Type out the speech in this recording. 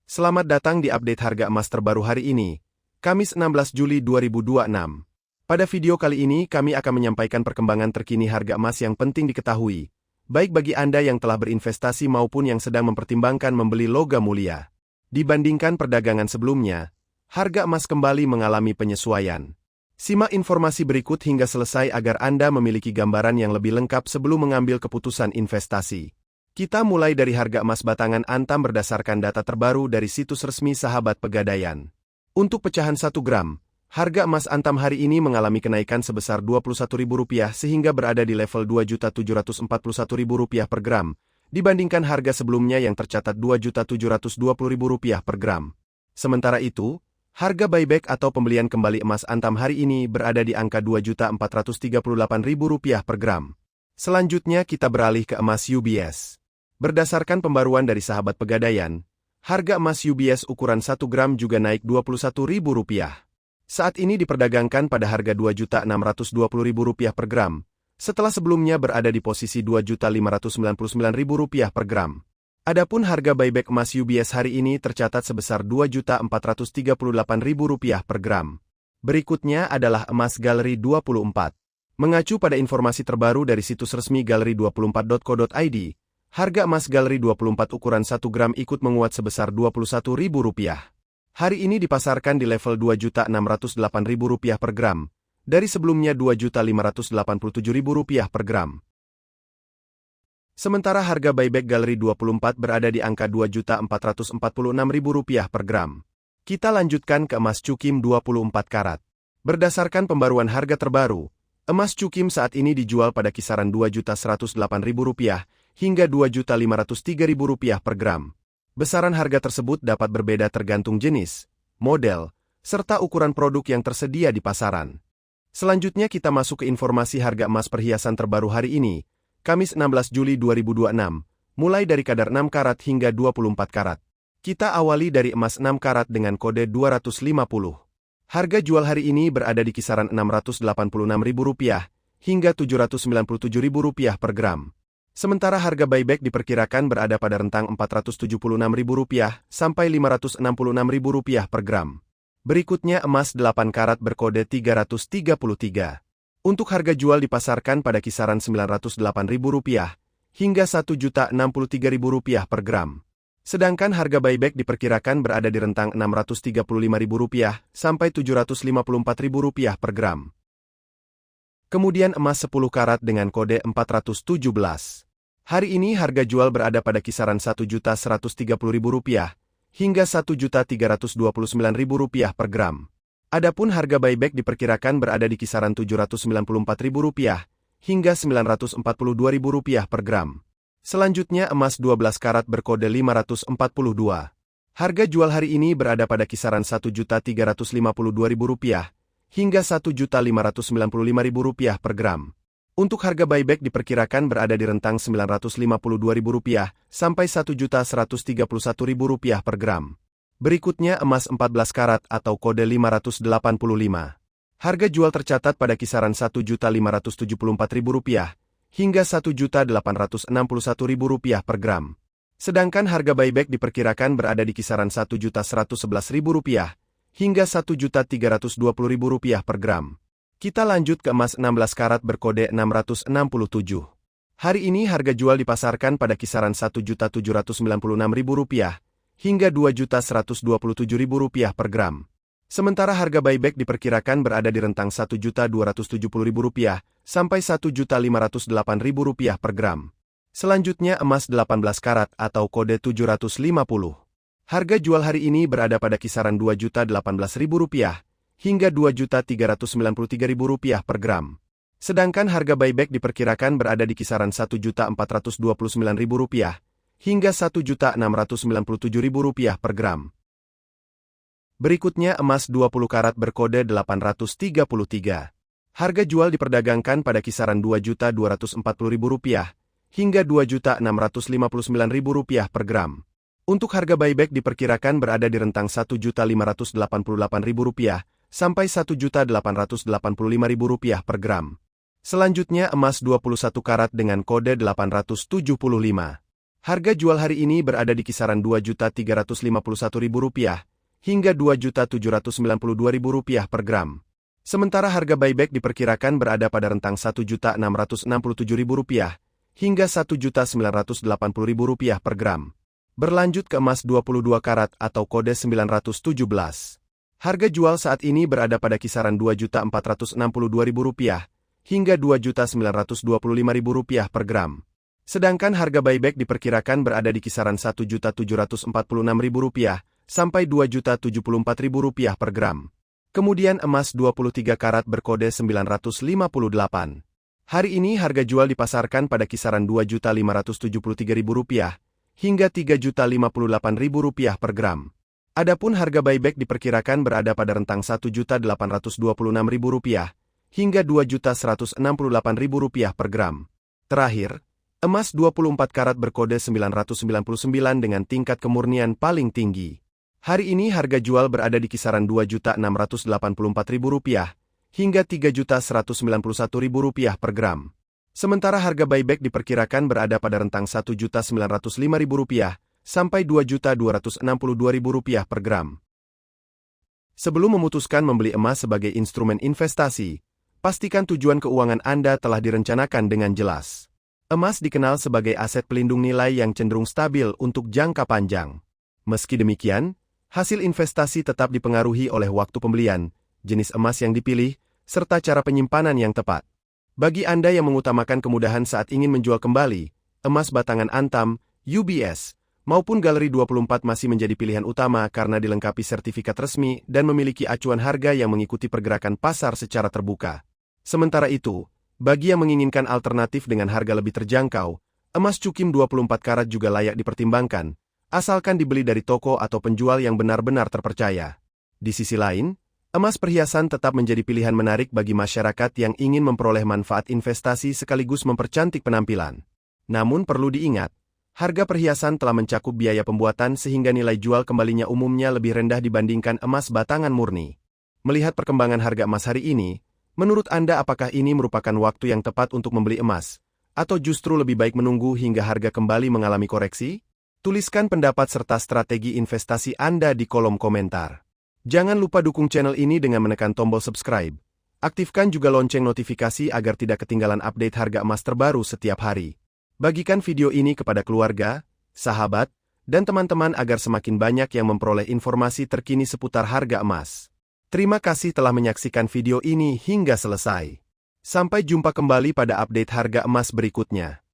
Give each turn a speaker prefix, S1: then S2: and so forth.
S1: Selamat datang di update harga emas terbaru hari ini, Kamis 16 Juli 2026. Pada video kali ini kami akan menyampaikan perkembangan terkini harga emas yang penting diketahui, baik bagi Anda yang telah berinvestasi maupun yang sedang mempertimbangkan membeli logam mulia. Dibandingkan perdagangan sebelumnya, harga emas kembali mengalami penyesuaian. Simak informasi berikut hingga selesai agar Anda memiliki gambaran yang lebih lengkap sebelum mengambil keputusan investasi. Kita mulai dari harga emas batangan Antam berdasarkan data terbaru dari situs resmi Sahabat Pegadaian. Untuk pecahan 1 gram, harga emas Antam hari ini mengalami kenaikan sebesar Rp21.000 sehingga berada di level Rp2.741.000 per gram, dibandingkan harga sebelumnya yang tercatat Rp2.720.000 per gram. Sementara itu, harga buyback atau pembelian kembali emas Antam hari ini berada di angka Rp2.438.000 per gram. Selanjutnya kita beralih ke emas UBS. Berdasarkan pembaruan dari Sahabat Pegadaian, harga emas UBS ukuran 1 gram juga naik Rp21.000. Saat ini diperdagangkan pada harga Rp2.620.000 per gram, setelah sebelumnya berada di posisi Rp2.599.000 per gram. Adapun harga buyback emas UBS hari ini tercatat sebesar Rp2.438.000 per gram. Berikutnya adalah emas Galeri 24. Mengacu pada informasi terbaru dari situs resmi galeri24.co.id, harga emas Galeri 24 ukuran 1 gram ikut menguat sebesar Rp21.000. Hari ini dipasarkan di level Rp2.608.000 per gram, dari sebelumnya Rp2.587.000 per gram. Sementara harga buyback Galeri 24 berada di angka Rp2.446.000 per gram. Kita lanjutkan ke emas Cukim 24 karat. Berdasarkan pembaruan harga terbaru, emas Cukim saat ini dijual pada kisaran Rp2.108.000 hingga Rp2.503.000 per gram. Besaran harga tersebut dapat berbeda tergantung jenis, model, serta ukuran produk yang tersedia di pasaran. Selanjutnya kita masuk ke informasi harga emas perhiasan terbaru hari ini, Kamis 16 Juli 2026, mulai dari kadar 6 karat hingga 24 karat. Kita awali dari emas 6 karat dengan kode 250. Harga jual hari ini berada di kisaran Rp686.000 hingga Rp797.000 per gram. Sementara harga buyback diperkirakan berada pada rentang Rp476.000 sampai Rp566.000 per gram. Berikutnya emas 8 karat berkode 333. Untuk harga jual dipasarkan pada kisaran Rp908.000 hingga Rp1.063.000 per gram. Sedangkan harga buyback diperkirakan berada di rentang Rp635.000 sampai Rp754.000 per gram. Kemudian emas 10 karat dengan kode 417. Hari ini harga jual berada pada kisaran Rp1.130.000 hingga Rp1.329.000 per gram. Adapun harga buyback diperkirakan berada di kisaran Rp794.000 hingga Rp942.000 per gram. Selanjutnya emas 12 karat berkode 542. Harga jual hari ini berada pada kisaran Rp1.352.000 hingga Rp1.595.000 per gram. Untuk harga buyback diperkirakan berada di rentang Rp952.000 sampai Rp1.131.000 per gram. Berikutnya emas 14 karat atau kode 585. Harga jual tercatat pada kisaran Rp1.574.000 hingga Rp1.861.000 per gram. Sedangkan harga buyback diperkirakan berada di kisaran Rp1.111.000 hingga Rp1.320.000 per gram. Kita lanjut ke emas 16 karat berkode 667. Hari ini harga jual dipasarkan pada kisaran Rp1.796.000 hingga Rp2.127.000 per gram. Sementara harga buyback diperkirakan berada di rentang Rp1.270.000 sampai Rp1.508.000 per gram. Selanjutnya emas 18 karat atau kode 750. Harga jual hari ini berada pada kisaran Rp2.018.000 hingga Rp2.393.000 per gram. Sedangkan harga buyback diperkirakan berada di kisaran Rp1.429.000 hingga Rp1.697.000 per gram. Berikutnya emas 20 karat berkode 833. Harga jual diperdagangkan pada kisaran Rp2.240.000 hingga Rp2.659.000 per gram. Untuk harga buyback diperkirakan berada di rentang Rp1.588.000 sampai Rp1.885.000 per gram. Selanjutnya emas 21 karat dengan kode 875. Harga jual hari ini berada di kisaran Rp2.351.000 hingga Rp2.792.000 per gram. Sementara harga buyback diperkirakan berada pada rentang Rp1.667.000 hingga Rp1.980.000 per gram. Berlanjut ke emas 22 karat atau kode 917. Harga jual saat ini berada pada kisaran Rp2.462.000 hingga Rp2.925.000 per gram. Sedangkan harga buyback diperkirakan berada di kisaran Rp1.746.000 sampai Rp2.074.000 per gram. Kemudian emas 23 karat berkode 958. Hari ini harga jual dipasarkan pada kisaran Rp2.573.000 hingga Rp3.058.000 per gram. Adapun harga buyback diperkirakan berada pada rentang Rp1.826.000 hingga Rp2.168.000 per gram. Terakhir, emas 24 karat berkode 999 dengan tingkat kemurnian paling tinggi. Hari ini harga jual berada di kisaran Rp2.684.000 hingga Rp3.191.000 per gram. Sementara harga buyback diperkirakan berada pada rentang Rp1.905.000 sampai Rp2.262.000 per gram. Sebelum memutuskan membeli emas sebagai instrumen investasi, pastikan tujuan keuangan Anda telah direncanakan dengan jelas. Emas dikenal sebagai aset pelindung nilai yang cenderung stabil untuk jangka panjang. Meski demikian, hasil investasi tetap dipengaruhi oleh waktu pembelian, jenis emas yang dipilih, serta cara penyimpanan yang tepat. Bagi Anda yang mengutamakan kemudahan saat ingin menjual kembali, emas batangan Antam, UBS, maupun Galeri 24 masih menjadi pilihan utama karena dilengkapi sertifikat resmi dan memiliki acuan harga yang mengikuti pergerakan pasar secara terbuka. Sementara itu, bagi yang menginginkan alternatif dengan harga lebih terjangkau, emas cukim 24 karat juga layak dipertimbangkan, asalkan dibeli dari toko atau penjual yang benar-benar terpercaya. Di sisi lain, emas perhiasan tetap menjadi pilihan menarik bagi masyarakat yang ingin memperoleh manfaat investasi sekaligus mempercantik penampilan. Namun perlu diingat, harga perhiasan telah mencakup biaya pembuatan sehingga nilai jual kembalinya umumnya lebih rendah dibandingkan emas batangan murni. Melihat perkembangan harga emas hari ini, menurut Anda apakah ini merupakan waktu yang tepat untuk membeli emas? Atau justru lebih baik menunggu hingga harga kembali mengalami koreksi? Tuliskan pendapat serta strategi investasi Anda di kolom komentar. Jangan lupa dukung channel ini dengan menekan tombol subscribe. Aktifkan juga lonceng notifikasi agar tidak ketinggalan update harga emas terbaru setiap hari. Bagikan video ini kepada keluarga, sahabat, dan teman-teman agar semakin banyak yang memperoleh informasi terkini seputar harga emas. Terima kasih telah menyaksikan video ini hingga selesai. Sampai jumpa kembali pada update harga emas berikutnya.